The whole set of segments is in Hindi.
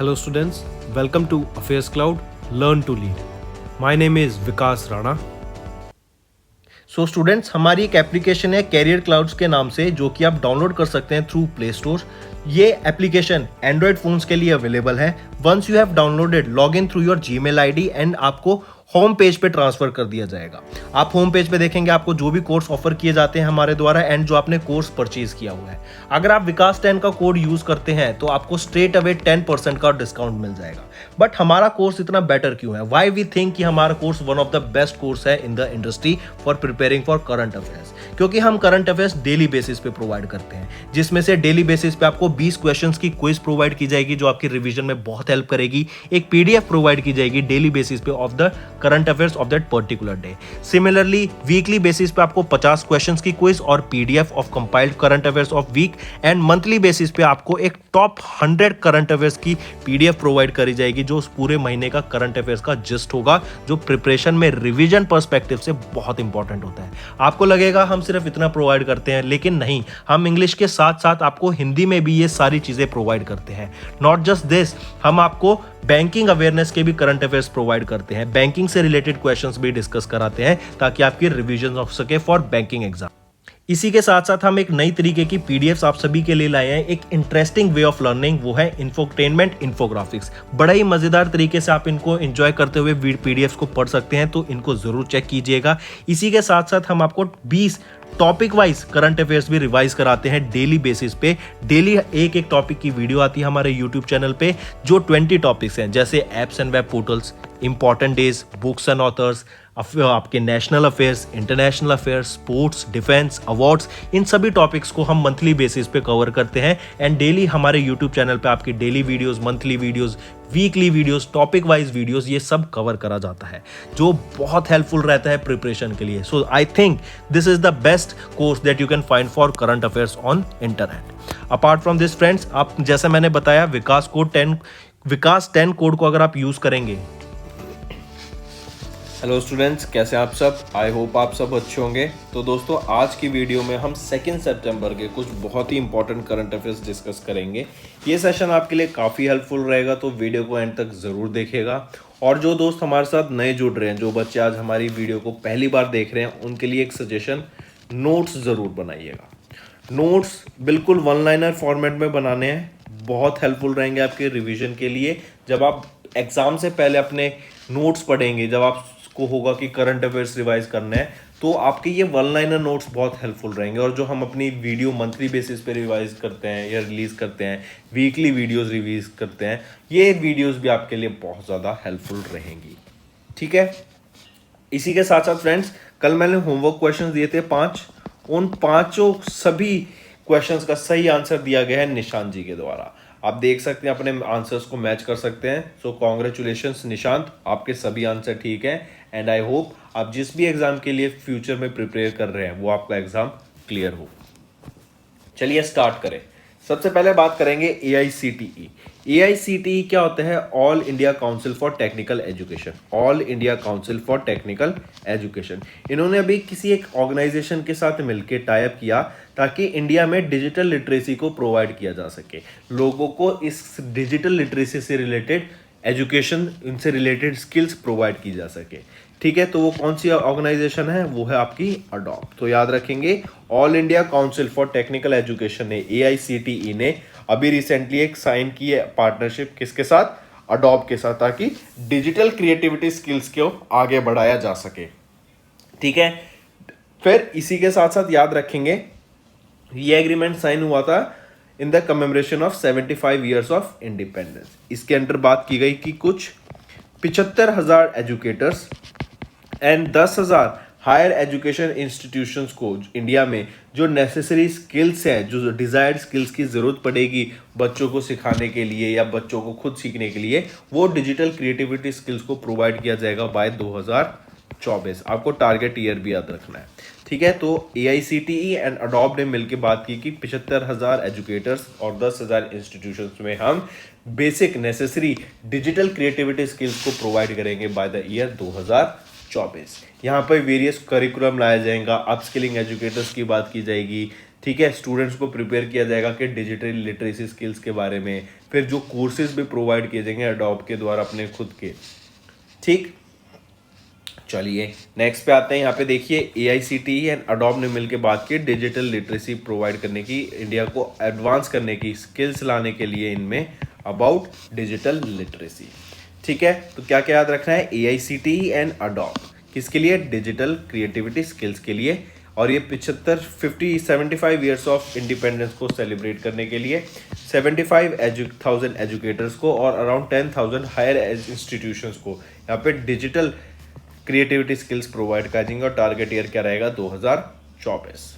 Hello students, welcome to Affairs Cloud, Learn to Lead. My name is Vikas Rana. So students, हमारी एक एप्लीकेशन है कैरियर क्लाउड्स के नाम से, जो कि आप डाउनलोड कर सकते हैं थ्रू प्ले स्टोर। ये एप्लीकेशन एंड्रॉयड फोन्स के लिए अवेलेबल है। Once you have downloaded, log in through your Gmail ID and आपको होम पेज पे ट्रांसफर कर दिया जाएगा। आप होम पेज पे देखेंगे आपको जो भी कोर्स ऑफर किए जाते हैं हमारे द्वारा एंड जो आपने कोर्स परचेज किया हुआ है। अगर आप विकास 10 का कोड यूज करते हैं तो आपको स्ट्रेट अवे 10% का डिस्काउंट मिल जाएगा। बट हमारा कोर्स इतना बेटर क्यों है? वाई वी थिंक कि हमारा course one of the best course है in the industry for preparing for current affairs, क्योंकि हम करंट अफेयर्स डेली बेसिस पे प्रोवाइड करते हैं, जिसमें से डेली बेसिस पे आपको 20 क्वेश्चंस की क्विज प्रोवाइड की जाएगी जो आपकी रिवीजन में बहुत हेल्प करेगी। एक पीडीएफ प्रोवाइड की जाएगी डेली बेसिस पे of the current affairs of that particular day. Similarly weekly basis पे आपको 50 क्वेश्चंस की क्विज और PDF of compiled current affairs of week, and monthly basis पे आपको एक टॉप 100 करंट अफेयर्स की पीडीएफ प्रोवाइड करी जाएगी जो उस पूरे महीने का करंट अफेयर्स का जिस्ट होगा, जो प्रिपरेशन में रिवीजन पर्सपेक्टिव से बहुत इंपॉर्टेंट होता है। आपको लगेगा हम सिर्फ इतना प्रोवाइड करते हैं, लेकिन नहीं, हम इंग्लिश के साथ साथ आपको हिंदी में भी ये सारी चीजें प्रोवाइड करते हैं। नॉट जस्ट दिस, हम आपको बैंकिंग अवेयरनेस के भी करंट अफेयर्स प्रोवाइड करते हैं, बैंकिंग से रिलेटेड क्वेश्चंस भी डिस्कस कराते हैं ताकि आपकी रिवीजन हो सके फॉर बैंकिंग एग्जाम। इसी के साथ साथ हम एक नई तरीके की पीडीएफ्स आप सभी के लिए लाए हैं, एक इंटरेस्टिंग वे ऑफ लर्निंग, वो है इंफोटेनमेंट इन्फोग्राफिक्स। बड़ा ही मजेदार तरीके से आप इनको एंजॉय करते हुए पीडीएफ्स को पढ़ सकते हैं, तो इनको जरूर चेक कीजिएगा। इसी के साथ साथ हम आपको 20 टॉपिक वाइज करंट अफेयर्स भी रिवाइज कराते हैं डेली बेसिस पे। डेली एक एक टॉपिक की वीडियो आती है हमारे यूट्यूब चैनल पे, जो 20 टॉपिक्स हैं, जैसे apps and web portals, important days, books and authors, आपके national affairs, international affairs, sports, defence, awards, इन सभी टॉपिक्स को हम मंथली बेसिस पे कवर करते हैं। एंड डेली हमारे यूट्यूब चैनल पे आपकी daily videos, monthly videos, weekly videos, topic wise videos, ये सब कवर करा जाता है, जो बहुत हेल्पफुल रहता है प्रिपरेशन के लिए। So I think this is the best course that you can find for current affairs on internet. Apart from this friends, आप जैसे मैंने बताया, विकास 10 कोड को अगर आप यूज करेंगे। हेलो स्टूडेंट्स, कैसे आप सब? आई होप आप सब अच्छे होंगे। तो दोस्तों, आज की वीडियो में हम 2 सितंबर के कुछ बहुत ही इंपॉर्टेंट करंट अफेयर्स डिस्कस करेंगे। ये सेशन आपके लिए काफ़ी हेल्पफुल रहेगा, तो वीडियो को एंड तक ज़रूर देखिएगा। और जो दोस्त हमारे साथ नए जुड़ रहे हैं, जो बच्चे आज हमारी वीडियो को पहली बार देख रहे हैं, उनके लिए एक सजेशन, नोट्स ज़रूर बनाइएगा। नोट्स बिल्कुल वन लाइनर फॉर्मेट में बनाने हैं, बहुत हेल्पफुल रहेंगे आपके रिवीजन के लिए। जब आप एग्ज़ाम से पहले अपने नोट्स पढ़ेंगे, जब आपको होगा कि करंट अफेयर्स रिवाइज करना है, तो आपके ये वन लाइनर नोट्स बहुत हेल्पफुल रहेंगे। और जो हम अपनी वीडियो मंथली बेसिस पे रिवाइज करते हैं या रिलीज़ करते हैं, वीकली वीडियोस रिवीज करते हैं, ये वीडियोस भी आपके लिए बहुत ज़्यादा हेल्पफुल रहेंगी। ठीक है, इसी के साथ साथ फ्रेंड्स, कल मैंने होमवर्क क्वेश्चन दिए थे 5, उन 5 सभी क्वेश्चंस का सही आंसर दिया गया है निशांत जी के द्वारा। आप देख सकते हैं, अपने आंसर्स को मैच कर सकते हैं। सो कॉन्ग्रेचुलेशंस निशांत, आपके सभी आंसर ठीक हैं। एंड आई होप आप जिस भी एग्जाम के लिए फ्यूचर में प्रिपेयर कर रहे हैं, वो आपका एग्जाम क्लियर हो। चलिए स्टार्ट करें। सबसे पहले बात करेंगे AICTE। AICTE क्या होता है? All India council for technical education. All India council for technical education, इन्होंने अभी किसी एक ऑर्गेनाइजेशन के साथ मिलकर टाई अप किया ताकि इंडिया में डिजिटल लिटरेसी को प्रोवाइड किया जा सके। लोगों को इस डिजिटल लिटरेसी से रिलेटेड एजुकेशन, इनसे रिलेटेड स्किल्स प्रोवाइड की जा सके। ठीक है, तो वो कौन सी ऑर्गेनाइजेशन है? वो है आपकी अडॉप्ट। तो याद रखेंगे, all India council for technical education ने, AICTE ने अभी रिसेंटली एक साइन की है पार्टनरशिप, किसके साथ? अडॉप्ट के साथ, ताकि डिजिटल क्रिएटिविटी स्किल्स को आगे बढ़ाया जा सके। ठीक है, फिर इसी के साथ साथ याद रखेंगे, ये एग्रीमेंट साइन हुआ था in the commemoration of 75 years of independence. इसके अंदर बात की गई कि कुछ 75,000 educators and 10,000 higher education institutions को इंडिया में जो नेसेसरी स्किल्स हैं, जो डिजायर्ड स्किल्स की ज़रूरत पड़ेगी बच्चों को सिखाने के लिए या बच्चों को खुद सीखने के लिए, वो डिजिटल क्रिएटिविटी स्किल्स को प्रोवाइड किया जाएगा बाय 2024। आपको टारगेट ईयर भी याद रखना है। ठीक है, तो AICTE एंड अडॉप्ट ने मिलकर बात की कि 75,000 एजुकेटर्स और 10,000 इंस्टीट्यूशंस में हम basic necessary digital creativity skills को प्रोवाइड करेंगे बाय द ईयर 2024। यहाँ पर वेरियस करिकुलम लाया जाएगा, अपस्किलिंग एजुकेटर्स की बात की जाएगी, ठीक है, स्टूडेंट्स को प्रिपेयर किया जाएगा कि डिजिटल लिटरेसी स्किल्स के बारे में, फिर जो कोर्सेज भी प्रोवाइड किए जाएंगे अडॉप्ट के द्वारा अपने खुद के। ठीक, चलिए नेक्स्ट पे आते हैं। यहाँ पे देखिए AICTE एंड अडॉप्ट ने मिलकर बात की डिजिटल लिटरेसी प्रोवाइड करने की, इंडिया को एडवांस करने की, स्किल्स लाने के लिए इनमें अबाउट डिजिटल लिटरेसी। ठीक है, तो क्या क्या याद रखना है, AICTE एंड अडॉप्ट किसके लिए, डिजिटल क्रिएटिविटी स्किल्स के लिए, और ये 75 ईयर्स ऑफ इंडिपेंडेंस को सेलिब्रेट करने के लिए 75,000 एजुकेटर्स को और अराउंड 10,000 हायर इंस्टीट्यूशंस को यहाँ पे डिजिटल क्रिएटिविटी स्किल्स प्रोवाइड करेंगे, और टारगेट ईयर क्या रहेगा, 2024।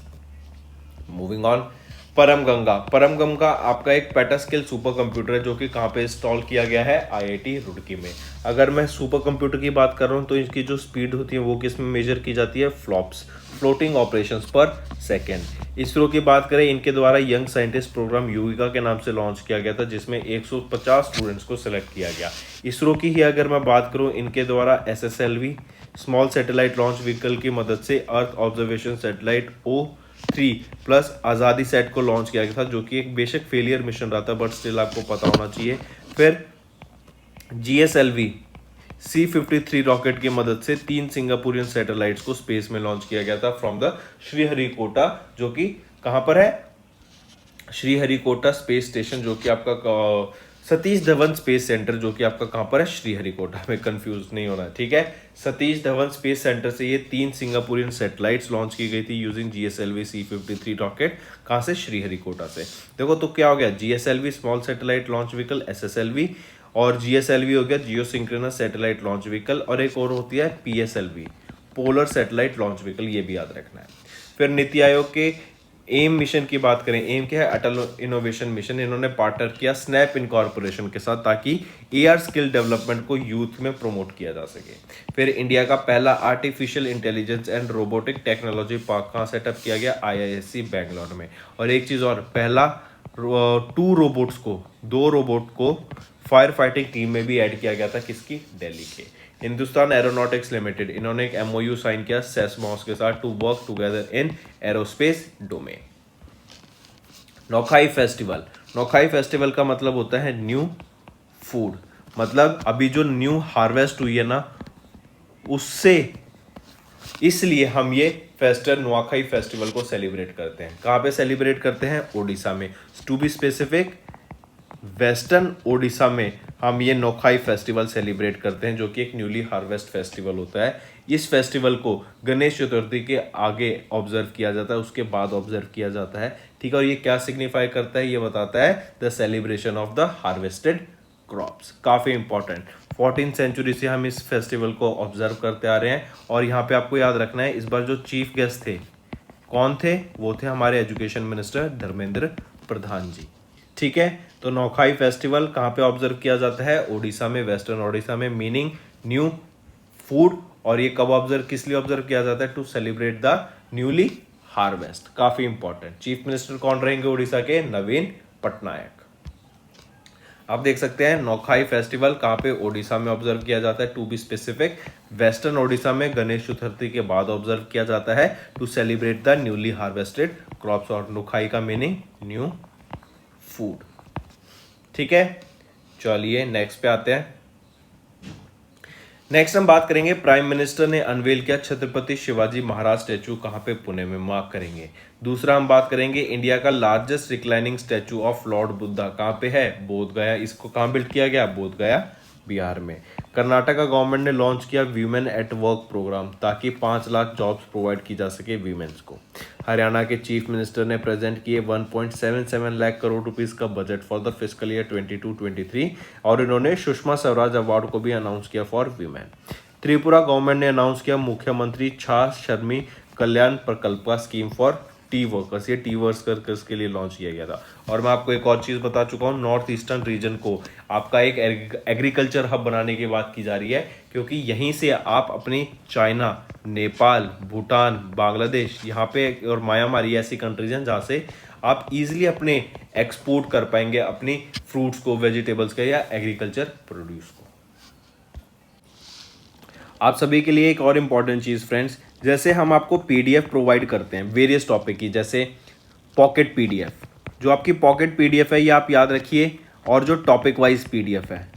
मूविंग ऑन, परम गंगा आपका एक पेटा स्किल सुपर कंप्यूटर है जो कि कहाँ पे इंस्टॉल किया गया है, IIT रुड़की में। अगर मैं सुपर कंप्यूटर की बात कर रहा हूँ तो इसकी जो स्पीड होती है वो किस में मेजर की जाती है, फ्लॉप्स, फ्लोटिंग ऑपरेशंस पर सेकेंड। इसरो की बात करें, इनके द्वारा यंग साइंटिस्ट प्रोग्राम युविका के नाम से लॉन्च किया गया था जिसमें 150 स्टूडेंट्स को सिलेक्ट किया गया। इसरो की ही अगर मैं बात करूँ, इनके द्वारा SSLV small satellite launch vehicle की मदद से earth observation satellite O3 plus आज़ादी सेट को लॉन्च किया गया था, जो कि एक बेशक फेलियर मिशन रहा था बट स्टिल आपको पता होना चाहिए। फिर GSLV C-53 रॉकेट की मदद से 3 सिंगापुरियन सैटेलाइट्स को स्पेस में लॉन्च किया गया था फ्रॉम द श्रीहरिकोटा, जो कि कहां पर है, श्रीहरिकोटा स्पेस स्टेशन, जो कि आपका सतीश धवन स्पेस सेंटर, जो कि आपका कहां पर है, श्रीहरिकोटा में, कंफ्यूज नहीं होना है। ठीक है, सतीश धवन स्पेस सेंटर से ये 3 सिंगापुरियन सैटेलाइट्स लॉन्च की गई थी यूजिंग GSLV C-53 रॉकेट, कहां से, श्रीहरिकोटा से। देखो तो क्या हो गया, GSLV small satellite launch vehicle SSLV, और GSLV हो गया जियो सिंक्रोनस सैटेलाइट लॉन्च व्हीकल, और एक और होती है PSLV polar satellite launch vehicle, ये भी याद रखना है। फिर नीति आयोग के एम मिशन की बात करें, एम क्या है, अटल इनोवेशन मिशन, इन्होंने पार्टनर किया स्नैप इनकॉर्पोरेशन के साथ ताकि AR स्किल डेवलपमेंट को यूथ में प्रमोट किया जा सके। फिर इंडिया का पहला artificial intelligence and robotic technology park कहाँ सेटअप किया गया, IISc बैंगलोर में। और एक चीज़ और, पहला 2 रोबोट को फायर फाइटिंग टीम में भी ऐड किया गया था, किसकी, दिल्ली के। हिंदुस्तान एरोनॉटिक्स लिमिटेड, इन्होंने एक MOU साइन किया सेस्मॉस के साथ to work together in aerospace domain. Nuakhai festival का मतलब होता है न्यू फूड, मतलब अभी जो न्यू हार्वेस्ट हुई है ना, उससे इसलिए हम ये नुआखाई फेस्टिवल को सेलिब्रेट करते हैं। कहाँ पे सेलिब्रेट करते हैं, ओडिशा में, to be specific western Odisha में हम ये नौखाई फेस्टिवल सेलिब्रेट करते हैं, जो कि एक न्यूली हार्वेस्ट फेस्टिवल होता है। इस फेस्टिवल को गणेश चतुर्थी के आगे ऑब्जर्व किया जाता है, उसके बाद ऑब्जर्व किया जाता है। ठीक है, और ये क्या सिग्निफाई करता है, ये बताता है the celebration of the harvested crops. काफ़ी इंपॉर्टेंट, 14th सेंचुरी से हम इस फेस्टिवल को ऑब्जर्व करते आ रहे हैं। और यहाँ पे आपको याद रखना है, इस बार जो चीफ गेस्ट थे कौन थे, वो थे हमारे एजुकेशन मिनिस्टर धर्मेंद्र प्रधान जी। ठीक है, तो नौखाई फेस्टिवल कहाँ पे ऑब्जर्व किया जाता है, ओडिशा में, वेस्टर्न ओडिशा में, मीनिंग न्यू फूड। और ये कब ऑब्जर्व, किस लिए ऑब्जर्व किया जाता है, to celebrate the newly harvest. काफी इंपॉर्टेंट। चीफ मिनिस्टर कौन रहेंगे ओडिशा के, नवीन पटनायक। आप देख सकते हैं नौखाई फेस्टिवल कहाँ पे, ओडिशा में ऑब्जर्व किया जाता है, to be specific western Odisha में गणेश चतुर्थी के बाद ऑब्जर्व किया जाता है to celebrate the newly harvested crops. और नौखाई का मीनिंग न्यू फूड। ठीक है, चलिए नेक्स्ट पे आते हैं। नेक्स्ट हम बात करेंगे, प्राइम मिनिस्टर ने अनवेल किया छत्रपति शिवाजी महाराज स्टैचू, कहां पे, पुणे में, मार्क करेंगे। दूसरा हम बात करेंगे इंडिया का largest reclining statue of Lord Buddha, कहां पे है, बोध गया। इसको कहां बिल्ड किया गया, बोध गया बिहार में। कर्नाटका गवर्नमेंट ने लॉन्च किया वीमेन एट वर्क प्रोग्राम ताकि 5 लाख जॉब्स प्रोवाइड की जा सके वीमेंस को। हरियाणा के चीफ मिनिस्टर ने प्रेजेंट किए 1.77 लाख करोड़ रुपीस का budget for the fiscal year 22-23, और इन्होंने सुषमा स्वराज अवार्ड को भी अनाउंस किया फॉर वीमेन। त्रिपुरा गवर्नमेंट ने अनाउंस किया मुख्यमंत्री छा शर्मी कल्याण प्रकल्प का स्कीम फॉर टी वर्कर्स, ये टी वर्कर्स के लिए लॉन्च किया गया था। और मैं आपको एक और चीज़ बता चुका हूँ, नॉर्थ ईस्टर्न रीजन को आपका एक एग्रीकल्चर हब बनाने की बात की जा रही है, क्योंकि यहीं से आप अपनी चाइना, नेपाल, भूटान, बांग्लादेश, यहाँ पे और म्यांमार ऐसी कंट्रीज हैं जहाँ से आप इजीली अपने एक्सपोर्ट कर पाएंगे अपनी फ्रूट्स को, वेजिटेबल्स का या एग्रीकल्चर प्रोड्यूस को। आप सभी के लिए एक और इम्पॉर्टेंट चीज़ फ्रेंड्स, जैसे हम आपको PDF प्रोवाइड करते हैं वेरियस टॉपिक की, जैसे पॉकेट पीडीएफ, जो आपकी पॉकेट पीडीएफ है ये आप याद रखिए, और जो टॉपिक वाइज पीडीएफ है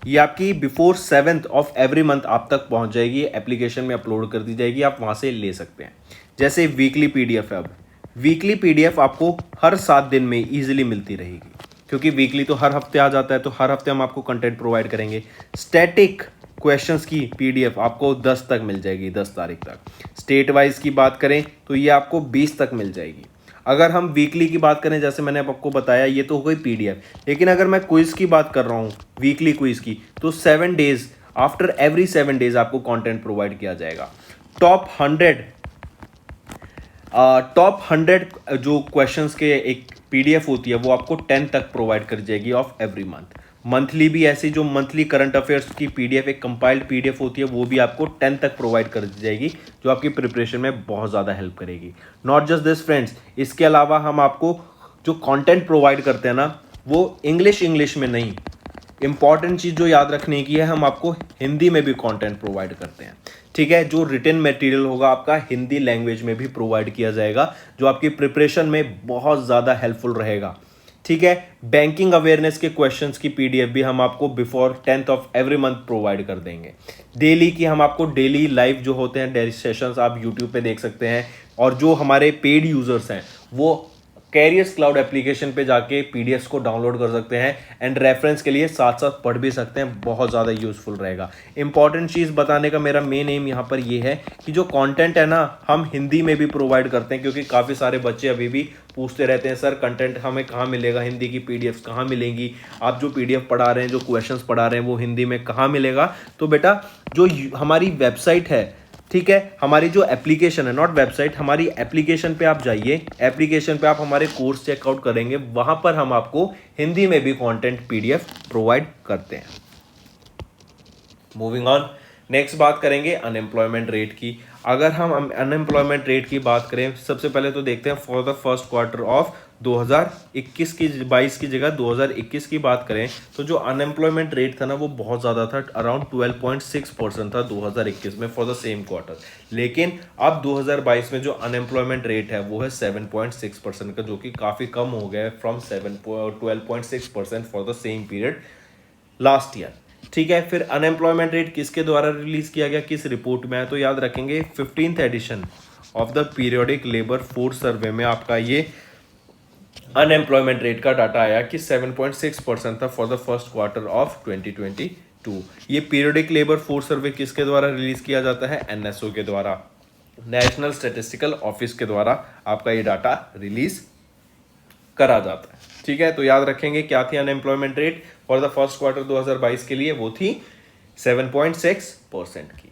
ये आपकी before 7th of every month आप तक पहुंच जाएगी, एप्लीकेशन में अपलोड कर दी जाएगी, आप वहां से ले सकते हैं। जैसे वीकली पीडीएफ है, अब वीकली पीडीएफ आपको हर 7 दिन में इजीली मिलती रहेगी, क्योंकि वीकली तो हर हफ्ते आ जाता है, तो हर हफ्ते हम आपको कंटेंट प्रोवाइड करेंगे। स्टैटिक क्वेश्चंस की पीडीएफ आपको 10 तक मिल जाएगी, 10 तारीख तक। स्टेट वाइज की बात करें तो ये आपको 20 तक मिल जाएगी। अगर हम वीकली की बात करें, जैसे मैंने आपको बताया, ये तो हो गई पीडीएफ, लेकिन अगर मैं क्विज की बात कर रहा हूँ, वीकली क्विज की, तो 7 डेज, आफ्टर एवरी 7 डेज आपको कंटेंट प्रोवाइड किया जाएगा। टॉप 100 जो क्वेश्चंस के एक पीडीएफ होती है वो आपको 10 तक प्रोवाइड कर जाएगी ऑफ एवरी मंथ। मंथली भी ऐसी जो मंथली करंट अफेयर्स की पीडीएफ, एक कंपाइल्ड पीडीएफ होती है, वो भी आपको 10 तक प्रोवाइड कर दी जाएगी, जो आपकी प्रिपरेशन में बहुत ज़्यादा हेल्प करेगी। नॉट जस्ट दिस फ्रेंड्स, इसके अलावा हम आपको जो कंटेंट प्रोवाइड करते हैं ना, वो इंग्लिश में नहीं, इंपॉर्टेंट चीज़ जो याद रखने की है, हम आपको हिंदी में भी कंटेंट प्रोवाइड करते हैं। ठीक है, जो रिटन मटेरियल होगा आपका हिंदी लैंग्वेज में भी प्रोवाइड किया जाएगा, जो आपकी प्रिपरेशन में बहुत ज़्यादा हेल्पफुल रहेगा। ठीक है, बैंकिंग अवेयरनेस के क्वेश्चंस की पीडीएफ भी हम आपको before 10th of every month provide कर देंगे। डेली की हम आपको डेली लाइव जो होते हैं डेली सेशंस आप यूट्यूब पे देख सकते हैं, और जो हमारे पेड यूजर्स हैं वो कैरियर्स क्लाउड एप्लीकेशन पे जाके पीडीएफ्स को डाउनलोड कर सकते हैं, एंड रेफरेंस के लिए साथ साथ पढ़ भी सकते हैं, बहुत ज़्यादा यूजफुल रहेगा। इंपॉर्टेंट चीज़ बताने का मेरा मेन एम यहाँ पर ये है कि जो कंटेंट है ना, हम हिंदी में भी प्रोवाइड करते हैं, क्योंकि काफ़ी सारे बच्चे अभी भी पूछते रहते हैं, सर कंटेंट हमें कहाँ मिलेगा, हिंदी की पीडीएफ कहाँ मिलेंगी, आप जो पीडीएफ पढ़ा रहे हैं, जो क्वेश्चंस पढ़ा रहे हैं, वो हिंदी में कहाँ मिलेगा। तो बेटा जो हमारी वेबसाइट है, ठीक है, हमारी जो एप्लीकेशन है, नॉट वेबसाइट, हमारी एप्लीकेशन पे आप जाइए, एप्लीकेशन पे आप हमारे कोर्स चेकआउट करेंगे, वहां पर हम आपको हिंदी में भी कंटेंट पीडीएफ प्रोवाइड करते हैं। मूविंग ऑन, नेक्स्ट बात करेंगे अनएम्प्लॉयमेंट रेट की। अगर हम अनएम्प्लॉयमेंट रेट की बात करें, सबसे पहले तो देखते हैं for the first quarter of 2021 की 22 की जगह 2021 की बात करें, तो जो अनएम्प्लॉयमेंट रेट था ना वो बहुत ज़्यादा था, अराउंड 12.6% था 2021 में फॉर द सेम क्वार्टर। लेकिन अब 2022 में जो अनएम्प्लॉयमेंट रेट है वो है 7.6% का, जो कि काफ़ी कम हो गया है from 12.6% for the same period last year. ठीक है, फिर अनएम्प्लॉयमेंट रेट किसके द्वारा रिलीज किया गया, किस रिपोर्ट में है, तो याद रखेंगे 15th edition of the periodic labour force survey में आपका ये अनएम्प्लॉयमेंट रेट का डाटा आया कि 7.6% था for the first quarter of 2022। ये पीरियोडिक लेबर फोर्स सर्वे किसके द्वारा रिलीज किया जाता है, एनएसओ के द्वारा, नेशनल स्टैटिस्टिकल ऑफिस के द्वारा आपका ये डाटा रिलीज करा जाता है। ठीक है, तो याद रखेंगे क्या थी unemployment rate for the first quarter 2022 के लिए, वो थी 7.6% की।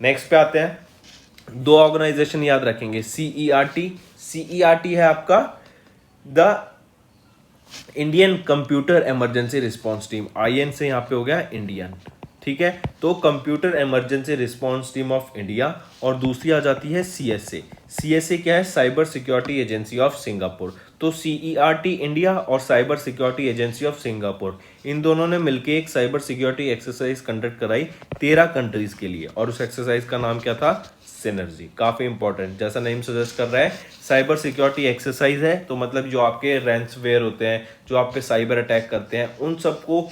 नेक्स्ट पे आते हैं, दो ऑर्गेनाइजेशन याद रखेंगे, सीईआरटी है आपका the Indian computer emergency response team, IN से यहाँ पे हो गया इंडियन। ठीक है, तो computer emergency response team of India, और दूसरी आ जाती है सीएसए क्या है, cyber security agency of Singapore. तो सीईआरटी इंडिया और cyber security agency of Singapore, इन दोनों ने मिलकर एक साइबर सिक्योरिटी एक्सरसाइज कंडक्ट कराई 13 कंट्रीज के लिए, और उस एक्सरसाइज का नाम क्या था, सिनर्जी। काफी इंपॉर्टेंट, जैसा नेम सजेस्ट कर रहा है, साइबर सिक्योरिटी एक्सरसाइज है, तो मतलब जो आपके रैंसमवेयर होते हैं, जो आप पे साइबर अटैक करते हैं, उन सबको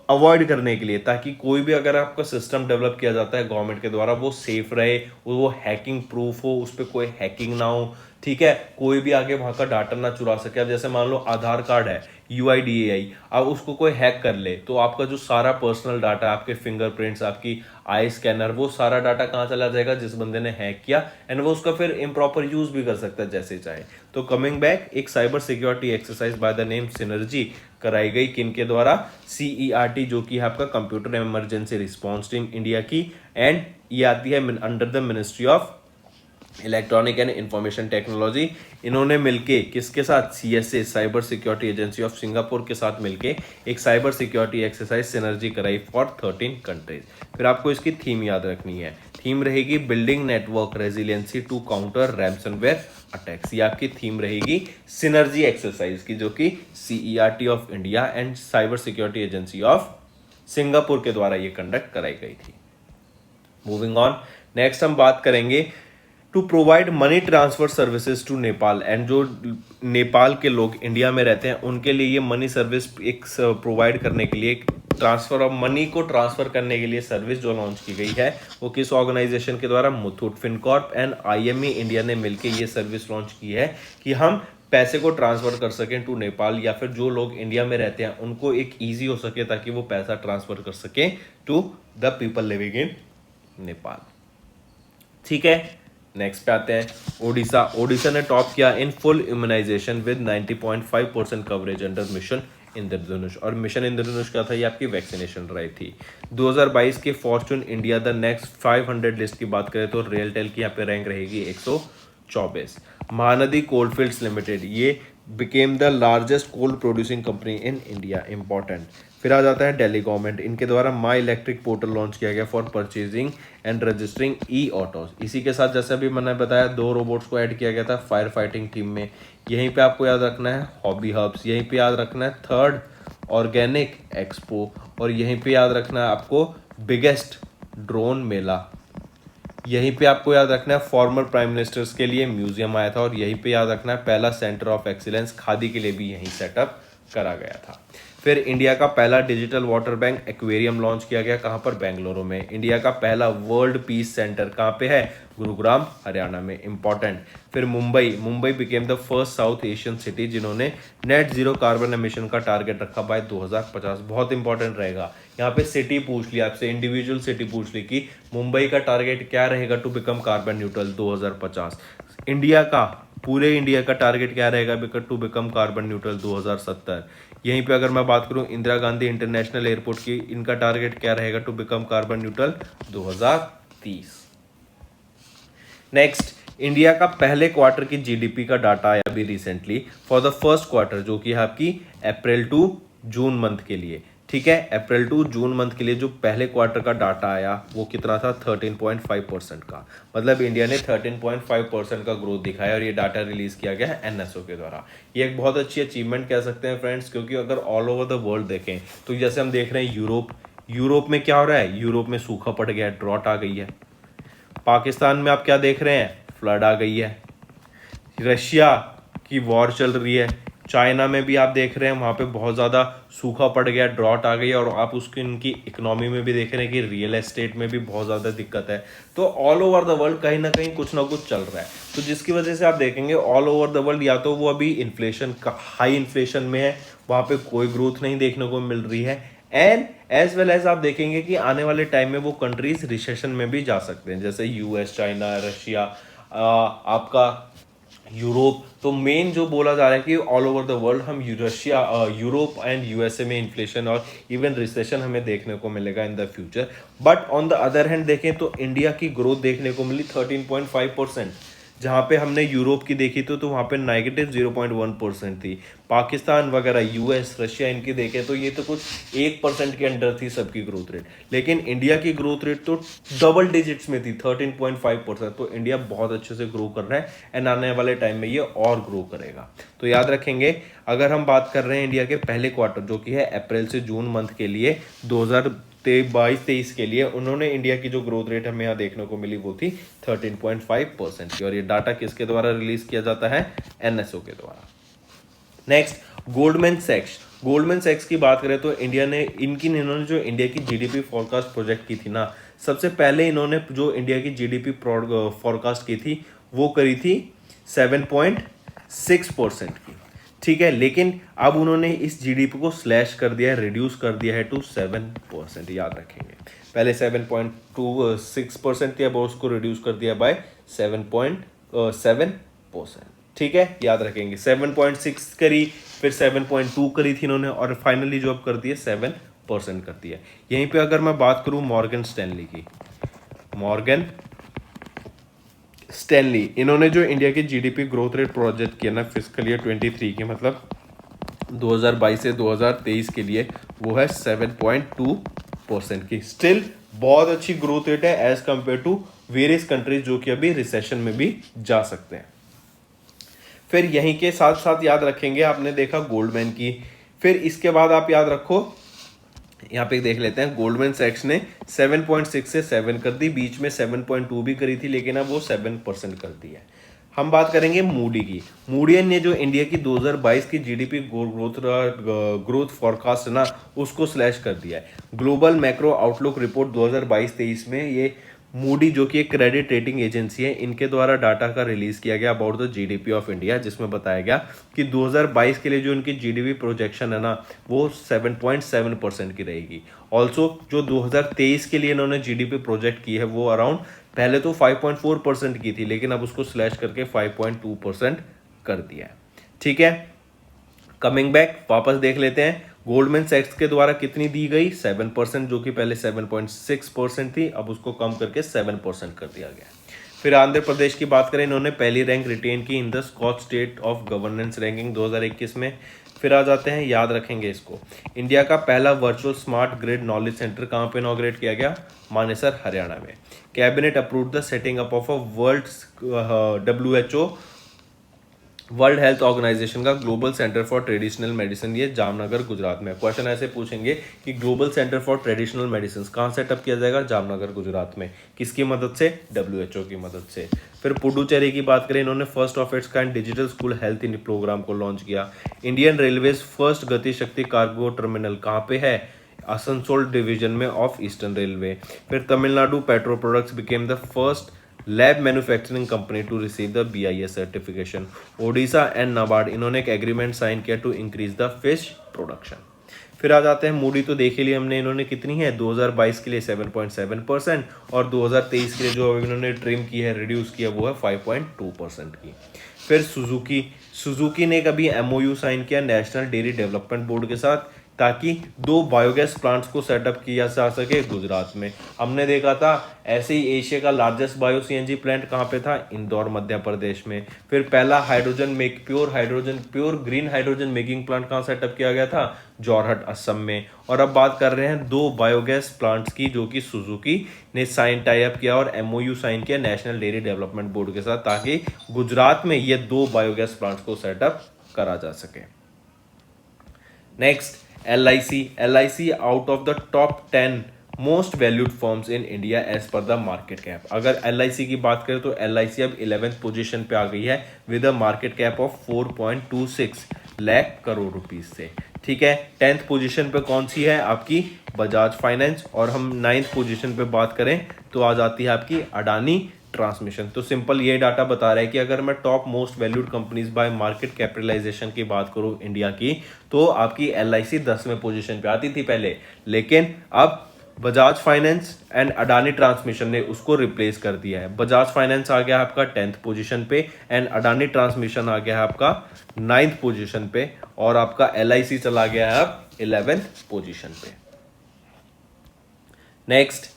अवॉइड करने के लिए, ताकि कोई भी अगर आपका सिस्टम डेवलप किया जाता है गवर्नमेंट के द्वारा, वो सेफ रहे, वो हैकिंग प्रूफ हो, उस पर कोई हैकिंग ना हो। ठीक है, कोई भी आगे वहाँ का डाटा ना चुरा सके। अब जैसे मान लो आधार कार्ड है, UIDAI, अब उसको कोई हैक कर ले, तो आपका जो सारा पर्सनल डाटा, आपके फिंगरप्रिंट्स, आपकी आई स्कैनर, वो सारा डाटा कहाँ चला जाएगा, जिस बंदे ने हैक किया, एंड वो उसका फिर इम्प्रॉपर यूज भी कर सकता है जैसे चाहे। तो कमिंग बैक, एक cyber security exercise by the name synergy कराई गई, किन के द्वारा, CERT, जो कि है आपका computer emergency response team India की, एंड ये आती है under the ministry of electronic and information technology. इन्होंने मिलके किसके साथ, CSA cyber security agency of Singapore के साथ मिलके एक साइबर सिक्योरिटी एक्सरसाइज सिनर्जी कराई फॉर 13 कंट्रीज। फिर आपको इसकी थीम याद रखनी है, थीम रहेगी building network resiliency to counter ransomware attacks. ये आपकी थीम रहेगी सिनर्जी एक्सरसाइज की, जो कि CERT of India and cyber security agency of Singapore के द्वारा ये कंडक्ट कराई गई थी। मूविंग ऑन, नेक्स्ट हम बात करेंगे to provide money transfer services to Nepal. And जो नेपाल के लोग इंडिया में रहते हैं उनके लिए ये मनी सर्विस एक प्रोवाइड करने के लिए, ट्रांसफर ऑफ मनी को ट्रांसफर करने के लिए सर्विस जो लॉन्च की गई है वो किस ऑर्गेनाइजेशन के द्वारा, Muthoot Fincorp and IME India ने मिलकर ये सर्विस लॉन्च की है कि हम पैसे को ट्रांसफर कर सकें टू नेपाल, या फिर जो लोग इंडिया में रहते हैं उनको एक ईजी हो सके ताकि वो पैसा ट्रांसफर कर सकें to the people living in Nepal. ठीक है, नेक्स्ट पे आते हैं ओडिशा। ओडिशा ने टॉप किया in full immunization with 90.5% coverage under mission Indradhanush. और मिशन इंद्रधनुष क्या था, ये आपकी वैक्सीनेशन ड्राइव थी। 2022 के Fortune India the next 500 list की बात करें तो रेलटेल की यहाँ पे रैंक रहेगी 124। महानदी कोलफील्ड्स लिमिटेड, ये became the largest coal producing company in India, important. फिर आ जाता है दिल्ली गवर्नमेंट, इनके द्वारा माई इलेक्ट्रिक पोर्टल लॉन्च किया गया for purchasing and registering autos. इसी के साथ जैसे अभी मैंने बताया 2 रोबोट्स को ऐड किया गया था फायर फाइटिंग टीम में। यहीं पे आपको याद रखना है हॉबी हब्स, यहीं पे याद रखना है 3rd ऑर्गेनिक एक्सपो, और यहीं पे याद रखना है आपको बिगेस्ट ड्रोन मेला। यहीं पे आपको याद रखना है फॉर्मर प्राइम मिनिस्टर्स के लिए म्यूजियम आया था, और यहीं पे याद रखना है पहला सेंटर ऑफ एक्सीलेंस खादी के लिए भी यहीं सेटअप करा गया था। फिर इंडिया का पहला digital water bank aquarium launch किया गया, कहाँ पर, बेंगलुरु में। इंडिया का पहला वर्ल्ड पीस सेंटर कहाँ पे है, गुरुग्राम हरियाणा में, इंपॉर्टेंट। फिर Mumbai became the first south Asian city जिन्होंने नेट जीरो कार्बन एमिशन का टारगेट रखा बाय 2050, बहुत इंपॉर्टेंट रहेगा। यहाँ पे सिटी पूछ लिया आपसे, इंडिविजुअल सिटी पूछ ली कि मुंबई का टारगेट क्या रहेगा to become carbon neutral 2050। India का, पूरे इंडिया का टारगेट क्या रहेगा टू बिकम कार्बन न्यूट्रल 2070। यहीं पे अगर मैं बात करूं इंदिरा गांधी इंटरनेशनल एयरपोर्ट की, इनका टारगेट क्या रहेगा to become carbon neutral 2030। Next, India का पहले क्वार्टर की जीडीपी का डाटा आया अभी recently for the first quarter, जो कि है आपकी अप्रैल टू जून मंथ के लिए। ठीक है, अप्रैल टू जून मंथ के लिए जो पहले क्वार्टर का डाटा आया वो कितना था, 13.5% का। मतलब इंडिया ने 13.5% का ग्रोथ दिखाया, और ये डाटा रिलीज किया गया है NSO के द्वारा। ये एक बहुत अच्छी अचीवमेंट कह सकते हैं फ्रेंड्स, क्योंकि अगर ऑल ओवर द वर्ल्ड देखें तो जैसे हम देख रहे हैं यूरोप में क्या हो रहा है, यूरोप में सूखा पड़ गया है, ड्रॉट आ गई है। पाकिस्तान में आप क्या देख रहे हैं, फ्लड आ गई है। रशिया की वॉर चल रही है। चाइना में भी आप देख रहे हैं वहाँ पे बहुत ज़्यादा सूखा पड़ गया, ड्रॉट आ गई है। और आप उसकी इनकी इकोनॉमी में भी देख रहे हैं कि रियल एस्टेट में भी बहुत ज़्यादा दिक्कत है। तो ऑल ओवर द वर्ल्ड कहीं ना कहीं कुछ ना कुछ चल रहा है, तो जिसकी वजह से आप देखेंगे ऑल ओवर द वर्ल्ड या तो वो अभी इन्फ्लेशन का हाई इन्फ्लेशन में है, वहाँ पे कोई ग्रोथ नहीं देखने को मिल रही है, एंड एज वेल एज आप देखेंगे कि आने वाले टाइम में वो कंट्रीज रिसेशन में भी जा सकते हैं, जैसे US, चाइना, रशिया, आपका यूरोप। तो मेन जो बोला जा रहा है कि ऑल ओवर द वर्ल्ड हम यूरोप एंड USA में इन्फ्लेशन और इवन रिसेशन हमें देखने को मिलेगा in the future. But on the other hand देखें तो इंडिया की ग्रोथ देखने को मिली 13.5%, जहाँ पे हमने यूरोप की देखी तो वहाँ पे नेगेटिव 0.1% थी। पाकिस्तान वगैरह, US, रशिया, इनकी देखें तो ये तो कुछ 1% के अंडर थी सबकी ग्रोथ रेट, लेकिन इंडिया की ग्रोथ रेट तो डबल डिजिट्स में थी, 13.5%। तो इंडिया बहुत अच्छे से ग्रो कर रहा है, एंड आने वाले टाइम में ये और ग्रो करेगा। तो याद रखेंगे, अगर हम बात कर रहे हैं इंडिया के पहले क्वार्टर जो कि है अप्रैल से जून मंथ के लिए 2022-23 के लिए, उन्होंने इंडिया की जो ग्रोथ रेट हमें यहाँ देखने को मिली वो थी 13.5% की। और ये डाटा किसके द्वारा रिलीज किया जाता है, NSO के द्वारा। नेक्स्ट, गोल्डमैन सैक्स की बात करें तो इन्होंने जो इंडिया की जीडीपी फॉरकास्ट प्रोजेक्ट की थी ना, सबसे पहले इन्होंने जो इंडिया की जीडीपी फॉरकास्ट की थी वो करी थी 7.6% की। ठीक है, लेकिन अब उन्होंने इस जीडीपी को स्लैश कर दिया है, रिड्यूस कर दिया है टू 7%। याद रखेंगे, पहले 7.26% थी, अब उसको रिड्यूस कर दिया बाय 7.7%। ठीक है, याद रखेंगे 7.6 करी, फिर 7.2 करी थी इन्होंने, और फाइनली जो अब कर दिया 7% कर दिया। यहीं पे अगर मैं बात करूं मॉर्गन स्टैनली, इन्होंने जो इंडिया की जीडीपी ग्रोथ रेट प्रोजेक्ट किया ना फिस्कल ईयर 23 की, मतलब 2022 से 2023 के लिए, वो है 7.2% की। स्टिल बहुत अच्छी ग्रोथ रेट है as compare to various countries जो कि अभी रिसेशन में भी जा सकते हैं। फिर यहीं के साथ साथ याद रखेंगे, आपने देखा गोल्डमैन की, फिर इसके बाद आप याद रखो यहाँ पे देख लेते हैं, गोल्डमैन सैक्स ने 7.6 से 7 कर दी, बीच में 7.2 भी करी थी, लेकिन अब वो 7% कर दी है। हम बात करेंगे मूडी की। मूडी ने जो इंडिया की 2022 की जीडीपी ग्रोथ फॉरकास्ट है ना, उसको स्लैश कर दिया है। ग्लोबल मैक्रो आउटलुक रिपोर्ट 2022-23 में ये मूडी जो कि एक क्रेडिट रेटिंग एजेंसी है, इनके द्वारा डाटा का रिलीज किया गया about the GDP of India, जिसमें बताया गया कि 2022 के लिए जो इनकी जीडीपी प्रोजेक्शन है ना, वो 7.7% की रहेगी। ऑल्सो जो 2023 के लिए इन्होंने जीडीपी प्रोजेक्ट की है वो अराउंड, पहले तो 5.4% की थी, लेकिन अब उसको स्लैश करके 5.2% कर दिया है। ठीक है, कमिंग बैक वापस देख लेते हैं, गोल्डमैन सैक्स के द्वारा कितनी दी गई, 7%, जो कि पहले 7.6% थी, अब उसको कम करके 7% कर दिया गया। फिर आंध्र प्रदेश की बात करें, इन्होंने पहली रैंक रिटेन की in the Skoch state of governance ranking 2021 में। फिर आ जाते हैं, याद रखेंगे इसको, इंडिया का पहला virtual smart grid knowledge centre कहाँ पे इनॉग्रेट किया गया, मानेसर हरियाणा में। Cabinet approve the setting up of a WHO world health organization का global centre for traditional medicine, ये जामनगर गुजरात में। क्वेश्चन ऐसे पूछेंगे कि global centre for traditional medicine कहाँ सेटअप किया जाएगा, जामनगर गुजरात में। किसकी मदद से, WHO की मदद से। फिर पुडुचेरी की बात करें, इन्होंने first of its kind digital school health in programme को लॉन्च किया। Indian railways first Gati Shakti cargo terminal कहाँ पे है, आसनसोल डिवीजन में ऑफ ईस्टर्न रेलवे। फिर Tamil Nadu petro products became the first lab manufacturing company to receive the BIS certification. Odisha and NABARD, इन्होंने एक एग्रीमेंट साइन किया to increase the fish production. फिर आ जाते हैं, मूडी तो देख ही लिया हमने, इन्होंने कितनी है 2022 के लिए 7.7% और 2023 के लिए जो इन्होंने ट्रिम की है, रिड्यूस किया, वो है 5.2% की। फिर सुजुकी ने कभी MOU साइन किया नेशनल डेयरी डेवलपमेंट बोर्ड के साथ, ताकि 2 बायोगैस प्लांट्स को सेटअप किया जा सके गुजरात में। हमने देखा था ऐसे ही एशिया का लार्जेस्ट बायो CNG प्लांट कहाँ पे था, इंदौर मध्य प्रदेश में। फिर पहला pure green hydrogen making plant कहाँ सेटअप किया गया था, जोरहट असम में। और अब बात कर रहे हैं 2 बायोगैस प्लांट्स की, जो कि सुजुकी ने टाई अप किया और MOU साइन किया नेशनल डेयरी डेवलपमेंट बोर्ड के साथ, ताकि गुजरात में ये 2 बायोगैस प्लांट्स को सेटअप करा जा सके। Next, LIC out of the top 10 most valued firms in India as per the market cap. अगर LIC की बात करें तो LIC अब 11th पोजीशन पे आ गई है with a market cap of 4.26 lakh crore rupees से। ठीक है, 10th पोजीशन पे कौन सी है आपकी, बजाज फाइनेंस। और हम 9th पोजीशन पे बात करें तो आ जाती है आपकी अडानी ट्रांसमिशन। तो सिंपल ये डाटा बता रहा है कि अगर मैं top most valued companies by market capitalization की बात करूं इंडिया की, तो आपकी LIC 10वें पोजीशन पे आती थी पहले, लेकिन अब Bajaj finance and Adani transmission ने उसको रिप्लेस कर दिया है। बजाज फाइनेंस आ गया आपका 10th पोजीशन पे एंड अडानी ट्रांसमिशन आ गया है आपका 9th पोजीशन पे, और आपका LIC चला गया है अब 11th पोजीशन पे। Next,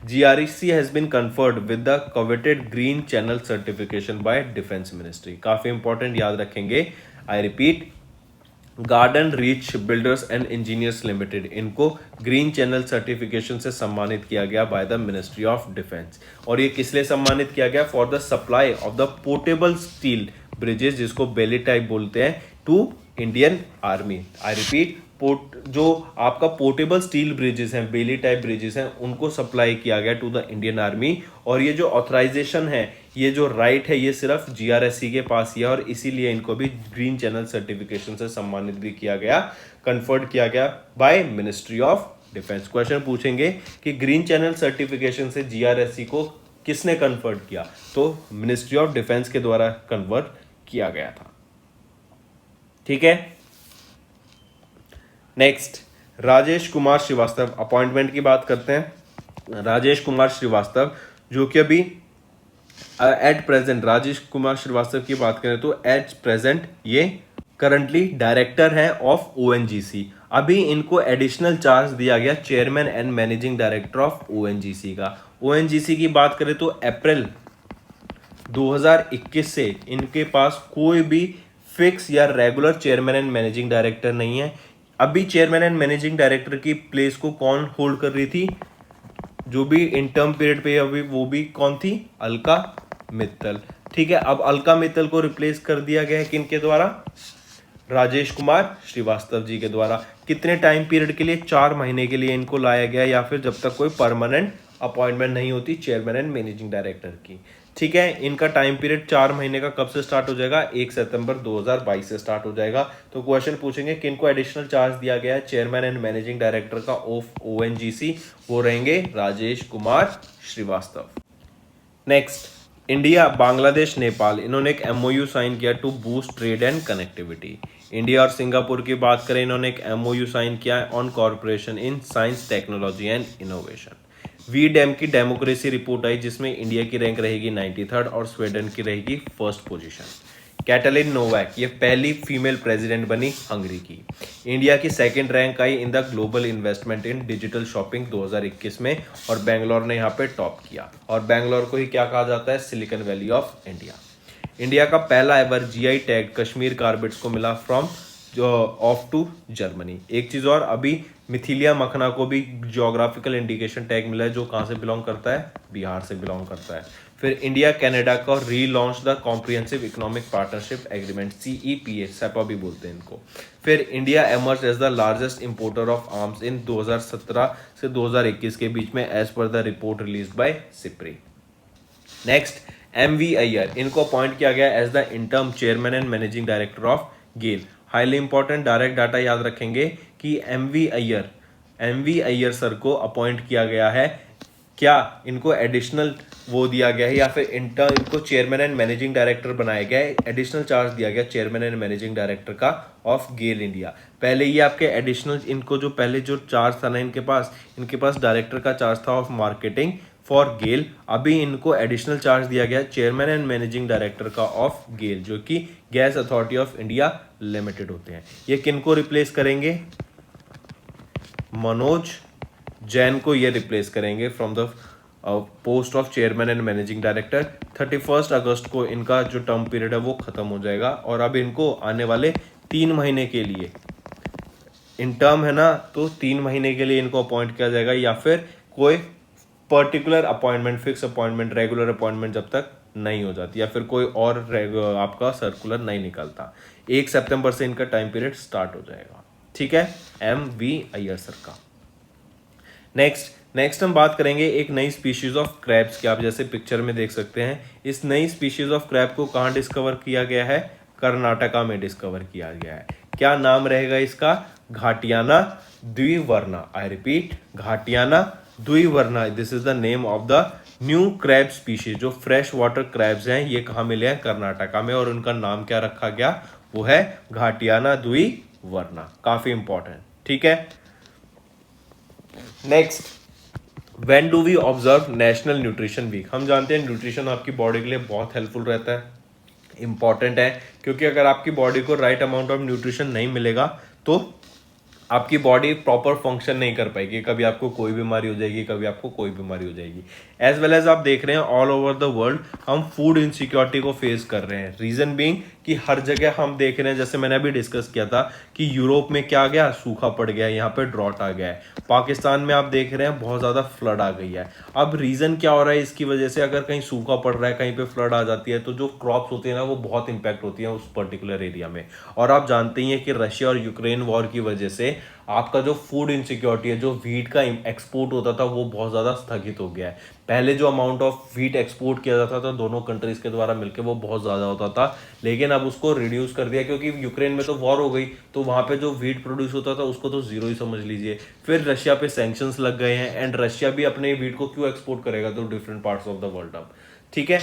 GRSC has been conferred with the coveted Green Channel certification by Defense Ministry। काफी इंपॉर्टेंट, याद रखेंगे। I repeat, garden reach builders and engineers limited, इनको ग्रीन चैनल सर्टिफिकेशन से सम्मानित किया गया by the ministry of defence. और ये किस लिए सम्मानित किया गया, for the supply of the portable steel bridges, जिसको बेली टाइप बोलते हैं, to Indian army. I repeat, जो आपका पोर्टेबल स्टील ब्रिजेस हैं, बेली टाइप ब्रिजेस हैं, उनको सप्लाई किया गया टू द इंडियन आर्मी। और ये जो ऑथराइजेशन है, ये जो राइट है, ये सिर्फ GRSC के पास ही है, और इसीलिए इनको भी ग्रीन चैनल सर्टिफिकेशन से सम्मानित भी किया गया, कन्फर्ड किया गया by ministry of defence. Question पूछेंगे कि ग्रीन चैनल सर्टिफिकेशन से GRSC को किसने कन्फर्ड किया, तो मिनिस्ट्री ऑफ डिफेंस के द्वारा कन्वर्ट किया गया था। ठीक है, नेक्स्ट, राजेश कुमार श्रीवास्तव, अपॉइंटमेंट की बात करते हैं। राजेश कुमार श्रीवास्तव, जो कि अभी एट प्रेजेंट, राजेश कुमार श्रीवास्तव की बात करें तो एट प्रेजेंट ये करंटली डायरेक्टर है ऑफ ONGC। अभी इनको एडिशनल चार्ज दिया गया chairman and managing director of ONGC का। ONGC की बात करें तो अप्रैल 2021 से इनके पास कोई भी फिक्स या regular chairman and managing director नहीं है। अभी चेयरमैन एंड मैनेजिंग डायरेक्टर की प्लेस को कौन होल्ड कर रही थी, जो भी इन टर्म पीरियड पे अभी, वो भी कौन थी, अलका मित्तल। ठीक है, अब अलका मित्तल को रिप्लेस कर दिया गया है किनके द्वारा, राजेश कुमार श्रीवास्तव जी के द्वारा। कितने टाइम पीरियड के लिए? 4 महीने के लिए इनको लाया गया, या फिर जब तक कोई परमानेंट अपॉइंटमेंट नहीं होती चेयरमैन एंड मैनेजिंग डायरेक्टर की। ठीक है, इनका टाइम पीरियड 4 महीने का कब से स्टार्ट हो जाएगा? 1 सितंबर 2022 से स्टार्ट हो जाएगा। तो क्वेश्चन पूछेंगे किनको एडिशनल चार्ज दिया गया है चेयरमैन एंड मैनेजिंग डायरेक्टर का ऑफ ONGC? वो रहेंगे राजेश कुमार श्रीवास्तव। नेक्स्ट, इंडिया, बांग्लादेश, नेपाल, इन्होंने एक MOU साइन किया to boost trade and connectivity. India और सिंगापुर की बात करें, इन्होंने एक MOU साइन किया है on corporation in science, technology and innovation. VDEM की डेमोक्रेसी रिपोर्ट आई जिसमें इंडिया की रैंक रहेगी 93rd और स्वीडन की रहेगी 1st पोजीशन। कैटलिन नोवैक, ये पहली फीमेल प्रेसिडेंट बनी हंगरी की। इंडिया की 2nd rank I in the global investment in digital shopping 2021 में, और बेंगलोर ने यहाँ पे टॉप किया। और बेंगलोर को ही क्या कहा जाता है? Silicon valley of India. India का पहला एवर GI टैग कश्मीर कारबेट्स को मिला फ्रॉम ऑफ टू जर्मनी। एक चीज और, अभी मिथिलिया मखना को भी जियोग्राफिकल इंडिकेशन टैग मिला है, जो कहाँ से बिलोंग करता है? बिहार से बिलोंग करता है। फिर इंडिया कनाडा का relaunch the comprehensive economic partnership agreement, CEPA, CEPA भी बोलते हैं इनको। फिर India emerge as the largest importer of arms in 2017 से 2021 के बीच में, as per the report release by SIPRI. Next, MV Iyer, इनको अपॉइंट किया गया as the interim chairman and managing director of GAIL. Highly important direct data याद रखेंगे कि MV अय्यर सर को अपॉइंट किया गया है। क्या इनको एडिशनल वो दिया गया है, या फिर इंटर्न इनको चेयरमैन एंड मैनेजिंग डायरेक्टर बनाया गया है? एडिशनल चार्ज दिया गया चेयरमैन एंड मैनेजिंग डायरेक्टर का ऑफ गेल इंडिया। पहले ये आपके एडिशनल, इनको जो पहले जो चार्ज था ना इनके पास डायरेक्टर का चार्ज था ऑफ मार्केटिंग फॉर गेल। अभी इनको एडिशनल चार्ज दिया गया चेयरमैन एंड मैनेजिंग डायरेक्टर का ऑफ गेल, जो कि gas authority of India limited होते हैं। ये किनको रिप्लेस करेंगे? मनोज जैन को ये रिप्लेस करेंगे from the post of chairman and managing director. 31 अगस्त को इनका जो टर्म पीरियड है वो खत्म हो जाएगा, और अब इनको आने वाले 3 महीने के लिए, इन टर्म है ना, तो 3 महीने के लिए इनको अपॉइंट किया जाएगा, या फिर कोई particular appointment, fix appointment, regular appointment जब तक नहीं हो जाती, या फिर कोई और आपका सर्कुलर नहीं निकलता। 1 सितंबर से इनका टाइम पीरियड स्टार्ट हो जाएगा। ठीक है, MV अय्यर सर का। नेक्स्ट हम बात करेंगे एक नई स्पीशीज ऑफ क्रैब्स की। आप जैसे पिक्चर में देख सकते हैं, इस नई स्पीशीज ऑफ क्रैब को कहाँ डिस्कवर किया गया है? कर्नाटका में डिस्कवर किया गया है। क्या नाम रहेगा इसका? Ghatiana dwivarna. I repeat, Ghatiana dwivarna, this is the name of the new crab species. जो फ्रेश वाटर क्रैब्स हैं ये कहाँ मिले हैं? कर्नाटका में, और उनका नाम क्या रखा गया? वो है घाटियाना द्विवर्णा। काफी इंपॉर्टेंट। ठीक है, next, when do we observe national nutrition week? हम जानते हैं न्यूट्रिशन आपकी बॉडी के लिए बहुत हेल्पफुल रहता है, इंपॉर्टेंट है, क्योंकि अगर आपकी बॉडी को राइट अमाउंट ऑफ न्यूट्रिशन नहीं मिलेगा तो आपकी बॉडी प्रॉपर फंक्शन नहीं कर पाएगी। कभी आपको कोई बीमारी हो जाएगी, कभी आपको कोई बीमारी हो जाएगी। एज वेल एज आप देख रहे हैं ऑल ओवर द वर्ल्ड हम फूड इनसिक्योरिटी को फेस कर रहे हैं। रीजन बीइंग कि हर जगह हम देख रहे हैं, जैसे मैंने अभी डिस्कस किया था कि यूरोप में क्या आ गया? सूखा पड़ गया, यहाँ पे ड्रॉट आ गया है। पाकिस्तान में आप देख रहे हैं बहुत ज़्यादा फ्लड आ गई है। अब रीज़न क्या हो रहा है इसकी वजह से? अगर कहीं सूखा पड़ रहा है, कहीं पे फ्लड आ जाती है, तो जो क्रॉप्स होती है ना वो बहुत इंपैक्ट होती है उस पर्टिकुलर एरिया में। और आप जानते ही हैं कि रशिया और यूक्रेन वॉर की वजह से आपका जो फूड इनसिक्योरिटी है, जो वीट का एक्सपोर्ट होता था वो बहुत ज़्यादा स्थगित हो गया है। पहले जो अमाउंट ऑफ वीट एक्सपोर्ट किया जाता था दोनों कंट्रीज के द्वारा मिलकर वो बहुत ज़्यादा होता था, लेकिन अब उसको रिड्यूस कर दिया, क्योंकि यूक्रेन में तो वॉर हो गई, तो वहाँ पे जो वीट प्रोड्यूस होता था उसको तो जीरो ही समझ लीजिए। फिर रशिया पे सैंक्शंस लग गए हैं, एंड रशिया भी अपने वीट को क्यों एक्सपोर्ट करेगा तो different parts of the world. अब ठीक है,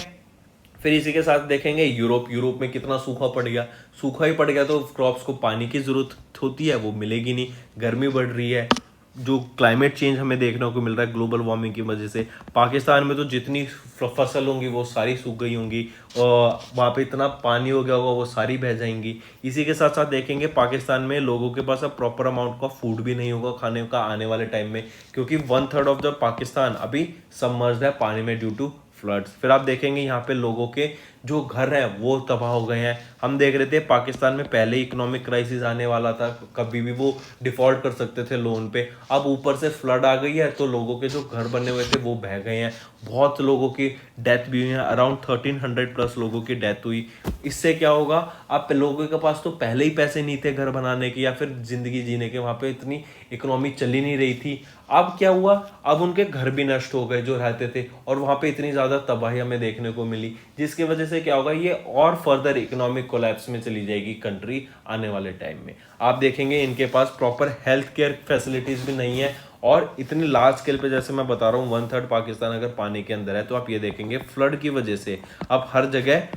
फिर इसी के साथ देखेंगे यूरोप में कितना सूखा पड़ गया। सूखा ही पड़ गया तो क्रॉप्स को पानी की जरूरत होती है, वो मिलेगी नहीं। गर्मी बढ़ रही है, जो क्लाइमेट चेंज हमें देखने को मिल रहा है ग्लोबल वार्मिंग की वजह से। पाकिस्तान में तो जितनी फसल होंगी वो सारी सूख गई होंगी, और वहाँ पे इतना पानी हो गया होगा वो सारी बह जाएंगी। इसी के साथ साथ देखेंगे पाकिस्तान में लोगों के पास अब प्रॉपर अमाउंट का फूड भी नहीं होगा खाने का आने वाले टाइम में, क्योंकि 1/3 ऑफ द पाकिस्तान अभी सबमर्ज्ड है पानी में ड्यू टू फ्लड्स। फिर आप देखेंगे यहाँ पे लोगों के जो घर हैं वो तबाह हो गए हैं। हम देख रहे थे पाकिस्तान में पहले इकोनॉमिक क्राइसिस आने वाला था, कभी भी वो डिफॉल्ट कर सकते थे लोन पे। अब ऊपर से फ्लड आ गई है तो लोगों के जो घर बने हुए थे वो बह गए हैं। बहुत लोगों की डेथ भी हुई है, अराउंड 1300 प्लस लोगों की डेथ हुई। इससे क्या होगा, अब लोगों के पास तो पहले ही पैसे नहीं थे घर बनाने के या फिर जिंदगी जीने के, वहां पे इतनी इकोनॉमी चल ही नहीं रही थी। अब क्या हुआ, अब उनके घर भी नष्ट हो गए जो रहते थे, और वहां पे इतनी ज्यादा तबाही हमें देखने को मिली, जिसकी वजह से क्या होगा, ये और फर्दर इकोनॉमिक कोलैप्स में चली जाएगी कंट्री आने वाले टाइम में। आप देखेंगे इनके पास प्रॉपर हेल्थ केयर फैसिलिटीज भी नहीं है, और इतने लार्ज स्केल पे, जैसे मैं बता रहा हूँ 1/3 पाकिस्तान अगर पानी के अंदर है, तो आप ये देखेंगे फ्लड की वजह से अब हर जगह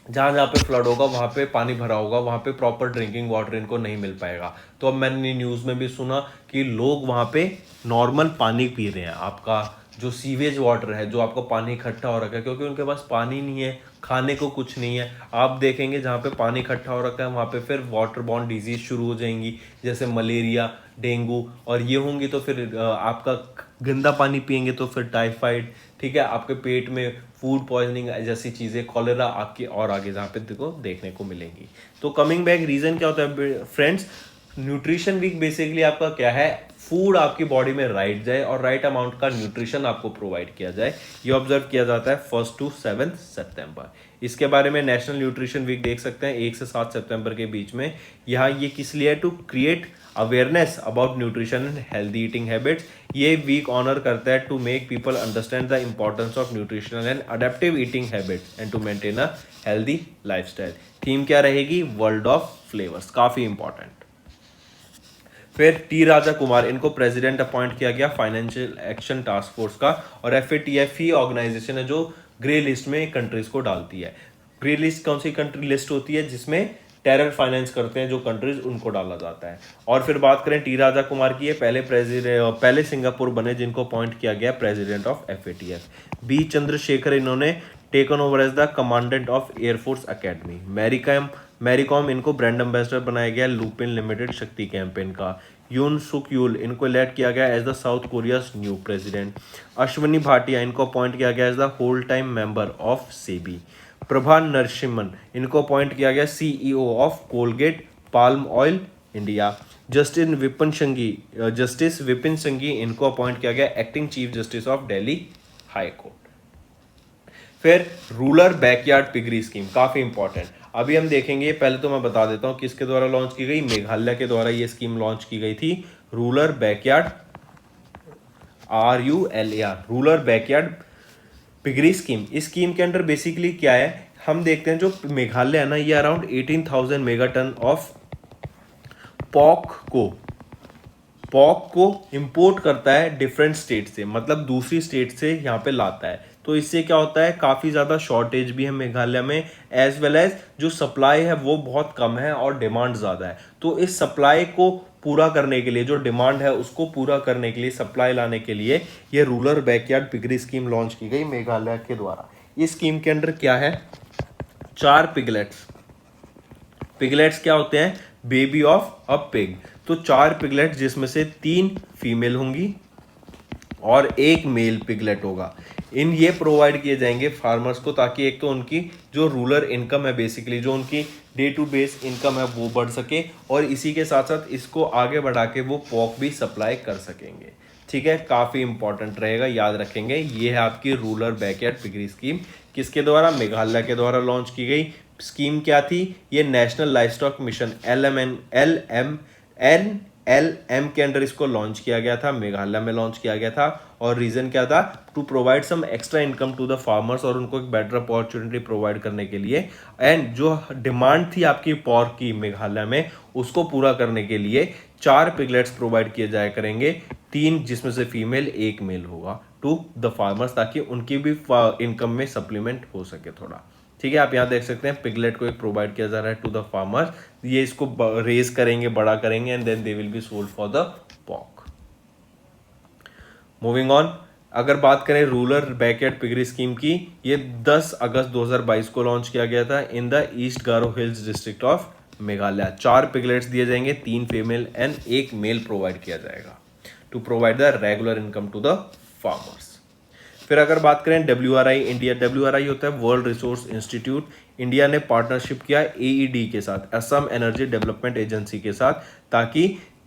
जहाँ जहाँ पे फ्लड होगा वहाँ पे पानी भरा होगा, वहाँ पे प्रॉपर ड्रिंकिंग वाटर इनको नहीं मिल पाएगा। तो अब मैंने न्यूज़ में भी सुना कि लोग वहाँ पे नॉर्मल पानी पी रहे हैं, आपका जो सीवेज वाटर है, जो आपका पानी इकट्ठा हो रखा है, क्योंकि उनके पास पानी नहीं है, खाने को कुछ नहीं है। आप देखेंगे जहाँ पे पानी इकट्ठा हो रखा है वहाँ पे फिर वाटर बॉर्न डिजीज शुरू हो जाएंगी, जैसे मलेरिया, डेंगू, और ये होंगी तो फिर आपका गंदा पानी पिएंगे तो फिर टाइफाइड, ठीक है, आपके पेट में फूड पॉइजनिंग जैसी चीज़ें, कॉलेरा आपकी और आगे जहाँ पे देखो देखने को मिलेंगी। तो कमिंग बैक, रीज़न क्या होता है फ्रेंड्स, न्यूट्रिशन वीक बेसिकली आपका क्या है, फूड आपकी बॉडी में राइट जाए और राइट अमाउंट का न्यूट्रिशन आपको प्रोवाइड किया जाए। ये ऑब्जर्व किया जाता है 1 to 7 सितंबर। इसके बारे में नेशनल न्यूट्रिशन वीक देख सकते हैं 1 से 7 सितंबर के बीच में। यहाँ ये किस लिए है, to create awareness about nutrition and healthy eating habits. ये वीक ऑनर करता है to make people understand the importance of nutritional and adaptive eating habits and to maintain a healthy lifestyle. Theme क्या रहेगी, वर्ल्ड ऑफ फ्लेवर्स, काफी इंपॉर्टेंट। फिर टी राजा कुमार, इनको प्रेसिडेंट अपॉइंट किया गया फाइनेंशियल एक्शन टास्क फोर्स का, और FATF ही ऑर्गेनाइजेशन है जो ग्रे लिस्ट में कंट्रीज को डालती है। ग्रे लिस्ट कौन सी कंट्री लिस्ट होती है, जिसमें टेरर फाइनेंस करते हैं जो कंट्रीज, उनको डाला जाता है। और फिर बात करें टी राजा कुमार की, ये पहले सिंगापुर बने जिनको अपॉइंट किया गया president of FATF। B Chandrashekhar, इन्होंने taken over as the commandant of air force academy. Mary Kom, इनको ब्रांड एम्बेसडर बनाया गया लुपिन लिमिटेड शक्ति कैंपेन का। यून सुक यूल, इनको इलेक्ट किया गया as the South Korea's new president. Ashwani Bhatia, इनको अपॉइंट किया गया as the whole time member of SEBI. Prabha Narasimhan, इनको अपॉइंट किया गया CEO of Colgate Palmolive India. Justice Vipin Sanghi, इनको अपॉइंट किया गया acting chief justice of Delhi high court. फिर रूरल बैकयार्ड पिगरी स्कीम, काफी इंपॉर्टेंट। अभी हम देखेंगे, पहले तो मैं बता देता हूं किसके द्वारा लॉन्च की गई, मेघालय के द्वारा ये स्कीम लॉन्च की गई थी। Rural backyard, RULAR, rural backyard piggery scheme. इस स्कीम के अंडर बेसिकली क्या है, हम देखते हैं जो मेघालय है ना, ये अराउंड 18,000 मेगाटन ऑफ पॉक को इंपोर्ट करता है डिफरेंट स्टेट से, मतलब दूसरी स्टेट से यहाँ पे लाता है। तो इससे क्या होता है, काफ़ी ज़्यादा शॉर्टेज भी है मेघालय में, एज वेल एज जो सप्लाई है वो बहुत कम है और डिमांड ज़्यादा है। तो इस सप्लाई को पूरा करने के लिए, जो डिमांड है उसको पूरा करने के लिए, सप्लाई लाने के लिए ये rural backyard piggery scheme launch की गई मेघालय के द्वारा। इस स्कीम के अंडर क्या है, 4 पिगलेट्स क्या होते हैं, बेबी ऑफ अ पिग। तो 4 पिगलेट, जिसमें से 3 फीमेल होंगी और 1 मेल पिगलेट होगा। ये प्रोवाइड किए जाएंगे फार्मर्स को, ताकि एक तो उनकी जो रूरल इनकम है, बेसिकली जो उनकी डे टू बेस इनकम है वो बढ़ सके, और इसी के साथ साथ इसको आगे बढ़ा के वो पॉक भी सप्लाई कर सकेंगे। ठीक है, काफ़ी इंपॉर्टेंट रहेगा, याद रखेंगे। ये है आपकी रूरल बैकयार्ड पिगरी स्कीम, किसके द्वारा, मेघालय के द्वारा लॉन्च की गई। स्कीम क्या थी, ये नेशनल लाइवस्टॉक मिशन LM के अंडर इसको लॉन्च किया गया था, मेघालय में लॉन्च किया गया था। और रीजन क्या था, to provide some extra income to the farmers, और उनको एक बेटर अपॉर्चुनिटी प्रोवाइड करने के लिए, एंड जो डिमांड थी आपकी पॉर्क की मेघालय में, उसको पूरा करने के लिए 4 पिगलेट्स प्रोवाइड किए जाया करेंगे, 3 जिसमें से फीमेल 1 मेल होगा टू द फार्मर्स, ताकि उनकी भी इनकम में सप्लीमेंट हो सके थोड़ा। ठीक है, आप यहाँ देख सकते हैं पिगलेट को एक प्रोवाइड किया जा रहा है टू द फार्मर्स, ये इसको रेज करेंगे, बड़ा करेंगे, and then they will be sold for the pork. Moving on, अगर बात करें रूरल बैकयार्ड पिगरी स्कीम की, ये 10 अगस्त 2022 को लॉन्च किया गया था in the east Garo hills district of Meghalaya. 4 piglets दिए जाएंगे, 3 फीमेल एंड 1 मेल प्रोवाइड किया जाएगा to provide the regular income to the farmers. फिर अगर बात करें WRI इंडिया, WRI होता है वर्ल्ड रिसोर्स इंस्टीट्यूट। इंडिया ने पार्टनरशिप किया AED के साथ, असम एनर्जी डेवलपमेंट एजेंसी के साथ, ताकि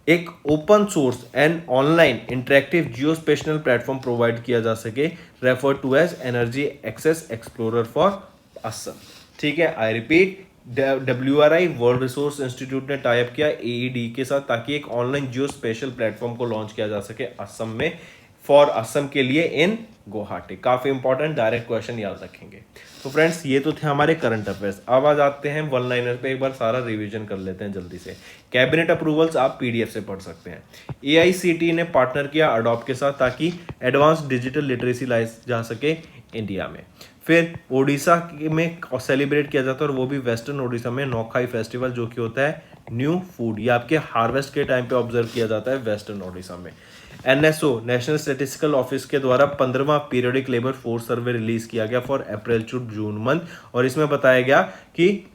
एक open source and online interactive geospatial platform provide किया जा सके, refer to as energy access explorer for Assam. ठीक है, I repeat, WRI world resource institute ने टाई अप किया AED के साथ ताकि एक ऑनलाइन जियो स्पेशल प्लेटफॉर्म को लॉन्च किया जा सके असम में, फॉर असम के लिए इन गुवाहाटी। काफी इंपॉर्टेंट डायरेक्ट क्वेश्चन याद रखेंगे। तो फ्रेंड्स ये तो थे हमारे करंट अफेयर्स। अब आ जाते हैं वन लाइनर पे, एक बार सारा रिवीजन कर लेते हैं जल्दी से। कैबिनेट अप्रूवल्स आप PDF से पढ़ सकते हैं। AICTE ने पार्टनर किया अडॉप्ट के साथ ताकि एडवांस डिजिटल लिटरेसी लाई जा सके इंडिया में। फिर ओडिशा में सेलिब्रेट किया जाता है, और वो भी वेस्टर्न ओडिशा में नौखाई फेस्टिवल, जो कि होता है न्यू फूड। ये आपके हार्वेस्ट के टाइम पे ऑब्जर्व किया जाता है वेस्टर्न ओडिशा में। NSO नेशनल स्टैटिस्टिकल ऑफिस के द्वारा 15वां periodic labour force survey release किया गया for April to June month, और इसमें बताया गया कि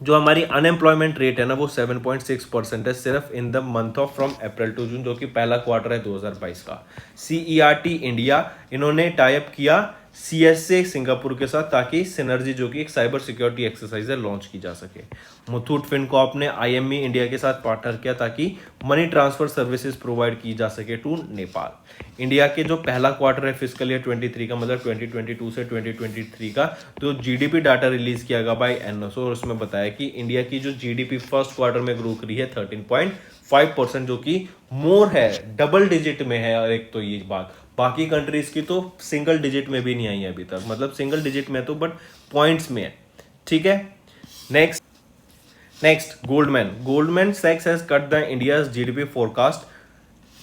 जो हमारी अनएम्प्लॉयमेंट रेट है ना वो 7.6% है सिर्फ in the month of from April to June, जो कि पहला क्वार्टर है 2022 का। CERT इंडिया, इन्होंने टाई अप किया CSA सिंगापुर के साथ ताकि सिनर्जी, जो कि एक साइबर सिक्योरिटी एक्सरसाइज है, लॉन्च की जा सके। मुथूट फिनकॉर्प ने IME इंडिया के साथ पार्टनर किया ताकि मनी ट्रांसफर सर्विसेज प्रोवाइड की जा सके टू नेपाल। इंडिया के जो पहला क्वार्टर है फिजिकल ईयर 23 का, मतलब 2022 से 2023 का, तो GDP डाटा रिलीज किया गया बाय NSO, और उसमें बताया कि इंडिया की जो GDP फर्स्ट क्वार्टर में ग्रो करी है 13.5%, जो कि मोर है, डबल डिजिट में है। और एक तो ये बात, बाकी कंट्रीज की तो सिंगल डिजिट में भी नहीं आई है अभी तक, मतलब सिंगल डिजिट में तो बट पॉइंट्स में है। ठीक है, नेक्स्ट गोल्डमैन सैक्स has cut the India's GDP forecast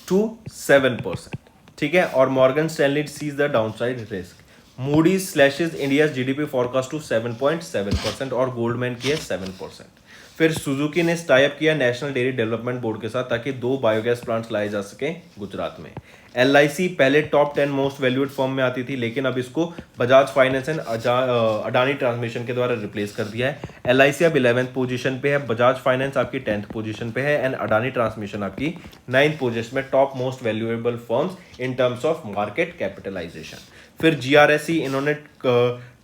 to 7%। ठीक है, और Morgan Stanley sees the downside risk. Moody's slashes India's GDP forecast to 7.7%, और गोल्डमैन की है 7%। फिर सुजुकी ने टाई अप किया नेशनल डेयरी डेवलपमेंट बोर्ड के साथ ताकि 2 बायोगैस प्लांट्स लाए जा सके गुजरात में। LIC पहले टॉप 10 मोस्ट वैल्यूड फर्म में आती थी, लेकिन अब इसको Bajaj finance and Adani transmission के द्वारा रिप्लेस कर दिया है। LIC अब 11th पोजीशन पे है, बजाज फाइनेंस आपकी 10th पोजीशन पे है, एंड अडानी ट्रांसमिशन आपकी 9th पोजीशन में, top most valuable firms in terms of market capitalization. फिर GRSE इन्होंने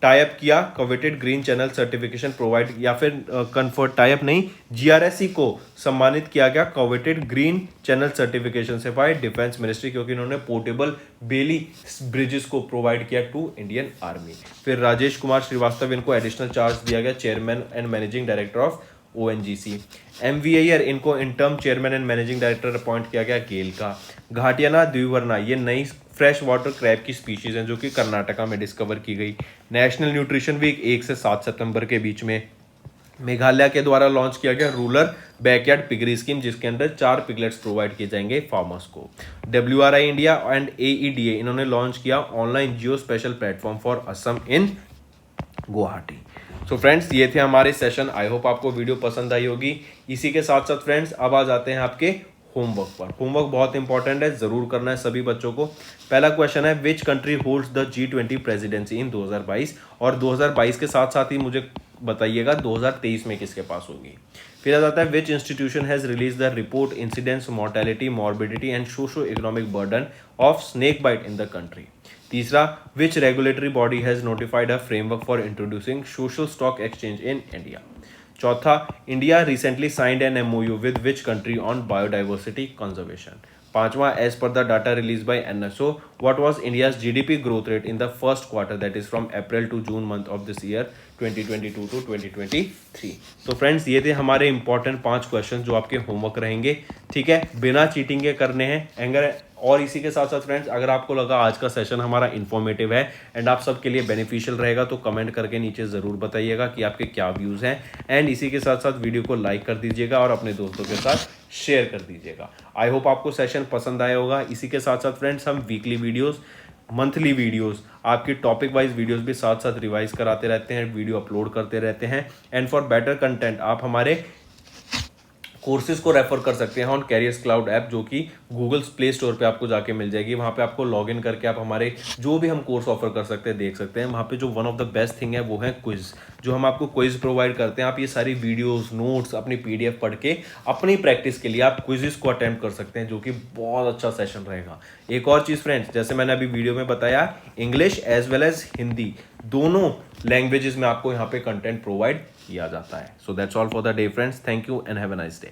टाई अप किया coveted green channel certification provide, या फिर कन्फर्ट टाई अप नहीं, GRSE को सम्मानित किया गया कवेटेड ग्रीन चैनल सर्टिफिकेशन से बाय डिफेंस मिनिस्ट्री, क्योंकि इन्होंने पोर्टेबल बेली ब्रिजेस को प्रोवाइड किया टू इंडियन आर्मी। फिर राजेश कुमार श्रीवास्तव, इनको एडिशनल चार्ज दिया गया chairman and managing director of ONGC। MV Iyer, इनको interim chairman and managing director appoint किया गया गेल का। घाटियाना द्विवर्णा, ये नई फ्रेश वाटर क्रैब की स्पीशीज हैं जो कि कर्नाटका में डिस्कवर की गई। नेशनल न्यूट्रिशन वीक 1 से 7 सितंबर के बीच में मेघालय के द्वारा लॉन्च किया गया रूरल बैकयार्ड पिगरी स्कीम, जिसके अंदर 4 पिगलेट्स प्रोवाइड किए जाएंगे फार्मर्स को। WRI इंडिया एंड AEDA इन्होंने लॉन्च किया online geo spatial platform for Assam in Guwahati. So friends, ये थे हमारे सेशन। आई होप आपको वीडियो पसंद आई होगी। इसी के साथ साथ फ्रेंड्स अब आ जाते हैं आपके होमवर्क पर। होमवर्क बहुत इंपॉर्टेंट है, जरूर करना है सभी बच्चों को। पहला क्वेश्चन है, which country holds the G20 presidency in 2022, और 2022 के साथ साथ ही मुझे बताइएगा 2023 में किसके पास होगी। फिर आ जाता है, which institution has release the report incidence mortality morbidity and socio economic burden of snake bite in the country. तीसरा, which regulatory body has notified a framework for introducing social stock exchange in India. चौथा, India recently signed an MOU with which country on biodiversity conservation. पांचवा, as per the data release by NSO, what was India's GDP growth rate in the first quarter, that is from April to June month of this year 2022 to 2023। तो फ्रेंड्स, ये थे हमारे इंपॉर्टेंट 5 क्वेश्चन जो आपके होमवर्क रहेंगे। ठीक है, बिना चीटिंग के करने हैं। और इसी के साथ साथ फ्रेंड्स, अगर आपको लगा आज का सेशन हमारा इन्फॉर्मेटिव है एंड आप सबके लिए बेनिफिशियल रहेगा, तो कमेंट करके नीचे ज़रूर बताइएगा कि आपके क्या व्यूज़ हैं। एंड इसी के साथ साथ वीडियो को लाइक कर दीजिएगा और अपने दोस्तों के साथ शेयर कर दीजिएगा। आई होप आपको सेशन पसंद आया होगा। इसी के साथ साथ फ्रेंड्स, हम वीकली वीडियोज़, मंथली वीडियोस, आपकी टॉपिक वाइज वीडियोस भी साथ साथ रिवाइज कराते रहते हैं, वीडियो अपलोड करते रहते हैं। एंड फॉर बेटर कंटेंट आप हमारे कोर्सेज को रेफर कर सकते हैं ऑन कैरियर्स क्लाउड ऐप, जो कि गूगल प्ले स्टोर पे आपको जाके मिल जाएगी। वहाँ पे आपको लॉग इन करके आप हमारे जो भी हम कोर्स ऑफर कर सकते हैं देख सकते हैं। वहाँ पे जो one of the best thing है वो है क्विज, जो हम आपको क्विज प्रोवाइड करते हैं। आप ये सारी वीडियोस, नोट्स, अपनी PDF पढ़ के अपनी प्रैक्टिस के लिए आप क्विजेस को अटेम्प्ट कर सकते हैं, जो कि बहुत अच्छा सेशन रहेगा। एक और चीज़ फ्रेंड्स, जैसे मैंने अभी वीडियो में बताया, English as well as Hindi दोनों लैंग्वेजेस में आपको यहाँ पे कंटेंट प्रोवाइड किया जाता है। So that's all for the day friends, thank you and have a nice day.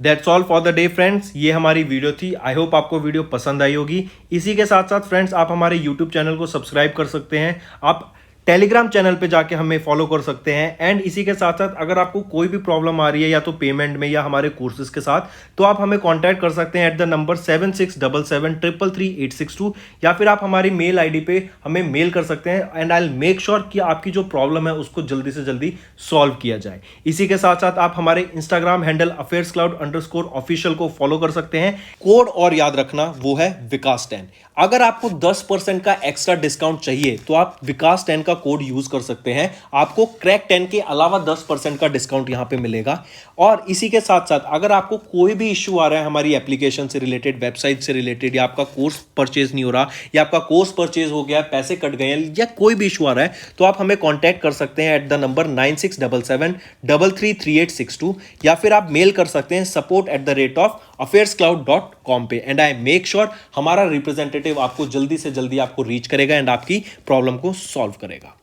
That's all for the day friends, ये हमारी वीडियो थी। आई होप आपको वीडियो पसंद आई होगी। इसी के साथ साथ फ्रेंड्स, आप हमारे यूट्यूब चैनल को सब्सक्राइब कर सकते हैं, आप टेलीग्राम चैनल पे जाके हमें फॉलो कर सकते हैं। एंड इसी के साथ साथ अगर आपको कोई भी प्रॉब्लम आ रही है या तो पेमेंट में या हमारे कोर्सेज के साथ, तो आप हमें कांटेक्ट कर सकते हैं एट द नंबर 7677333862, या फिर आप हमारी मेल आईडी पे हमें मेल कर सकते हैं। And I will make sure कि आपकी जो प्रॉब्लम है उसको जल्दी से जल्दी सॉल्व किया जाए। इसी के साथ साथ आप हमारे इंस्टाग्राम हैंडल affairscloud_official को फॉलो कर सकते हैं। कोड और याद रखना, वो है विकास10। अगर आपको 10% का एक्स्ट्रा डिस्काउंट चाहिए तो आप विकास10 का कोड यूज कर सकते हैं, आपको क्रैक 10 के अलावा 10% का डिस्काउंट यहां पे मिलेगा। और इसी के साथ साथ अगर आपको कोई भी इश्यू आ रहा है हमारी एप्लीकेशन से रिलेटेड, वेबसाइट से रिलेटेड, या आपका कोर्स परचेज नहीं हो रहा, या आपका कोर्स परचेज हो गया, पैसे कट गए हैं, या कोई भी इश्यू आ रहा है, तो आप हमें कॉन्टैक्ट कर सकते हैं एट द नंबर 9677333862, या फिर आप मेल कर सकते हैं support@affairscloud.com पे। एंड आई मेक श्योर हमारा रिप्रेजेंटेटिव आपको जल्दी से जल्दी आपको रीच करेगा एंड आपकी प्रॉब्लम को सॉल्व करेगा।